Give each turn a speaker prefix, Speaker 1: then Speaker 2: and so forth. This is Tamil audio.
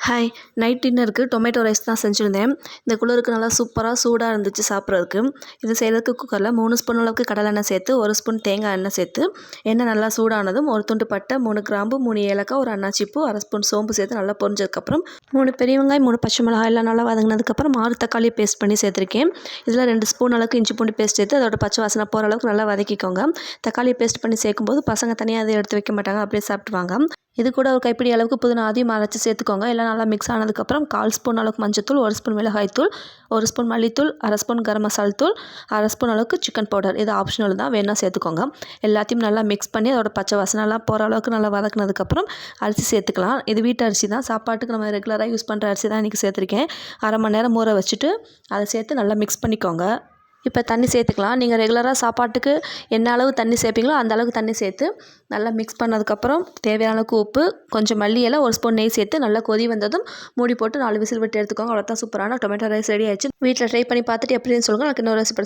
Speaker 1: ஹாய், நைட் டின்னருக்கு டொமேட்டோ ரைஸ் தான் செஞ்சுருந்தேன். இந்த குளிருக்கு நல்லா சூப்பராக சூடாக இருந்துச்சு சாப்பிட்றதுக்கு. இது செய்கிறதுக்கு குக்கரில் 3 ஸ்பூன் அளவுக்கு கடலெண்ணெய் சேர்த்து 1 ஸ்பூன் தேங்காய் எண்ணெய் சேர்த்து எண்ணெய் நல்லா சூடானதும் ஒரு துண்டு பட்டை, 3 கிராம்பு, 3 ஏலக்காய், ஒரு அன்னாச்சிப்பூ, 1/2 ஸ்பூன் சோம்பு சேர்த்து நல்லா பொரிஞ்சதுக்கப்புறம் 3 பெரிய வெங்காயம், 3 பச்சை மிளகாய் எல்லாம் நல்லா வதங்கினதுக்கப்புறம் 6 தக்காளி பேஸ்ட் பண்ணி சேர்த்துருக்கேன். இதில் 2 ஸ்பூன் அளவுக்கு இஞ்சி பூண்டு பேஸ்ட் சேர்த்து அதோட பச்சை வாசனை போகிற அளவுக்கு நல்லா வதக்கிக்கோங்க. தக்காளி பேஸ்ட் பண்ணி சேர்க்கும்போது பசங்க தனியாக அதை எடுத்து வைக்க மாட்டாங்க, அப்படியே சாப்பிட்டுவாங்க. இது கூட ஒரு கைப்பிடி அளவுக்கு புதினா அதையும் அரைச்சி சேர்த்துக்கோங்க. எல்லாம் நல்லா மிக்ஸ் ஆனதுக்கப்புறம் 1/4 ஸ்பூன் அளவுக்கு மஞ்சத்தூள், 1 ஸ்பூன் மிளகாய்த்தூள், 1 ஸ்பூன் மல்லித்தூள், 1/2 ஸ்பூன் கரம் மசால் தூள், 1/2 ஸ்பூன் அளவுக்கு சிக்கன் பவுடர். இது ஆப்ஷனல் தான், வேணால் சேர்த்துக்கோங்க. எல்லாத்தையும் நல்லா மிக்ஸ் பண்ணி அதோட பச்சை வாசனைலாம் போகிற அளவுக்கு நல்லா வதக்கினதுக்கப்புறம் அரிசி சேர்த்துக்கலாம். இது வீட்டு அரிசி தான், சாப்பாட்டுக்கு நம்ம ரெகுலராக யூஸ் பண்ணுற அரிசி தான் இன்றைக்கி சேர்த்துருக்கேன். 1/2 மணி நேரம் ஊற வச்சுட்டு அதை சேர்த்து நல்லா மிக்ஸ் பண்ணிக்கோங்க. இப்போ தண்ணி சேர்த்துக்கலாம். நீங்கள் ரெகுலராக சாப்பாட்டுக்கு என்ன அளவு தண்ணி சேர்ப்பீங்களோ அந்த அளவுக்கு தண்ணி சேர்த்து நல்லா மிக்ஸ் பண்ணதுக்கப்புறம் தேவையான அளவுக்கு உப்பு, கொஞ்சம் மல்லி இலை, 1 ஸ்பூன் நெய் சேர்த்து நல்லா கொதி வந்ததும் மூடி போட்டு 4 விசில் விட்டு எடுத்துக்கோங்க. அவ்வளோதான், சூப்பரான டொமேட்டோ ரைஸ் ரெடி ஆயிடுச்சு. வீட்டில் ட்ரை பண்ணி பார்த்துட்டு எப்படின்னு சொல்லுங்கள். எனக்கு இன்னொரு ரெசிபி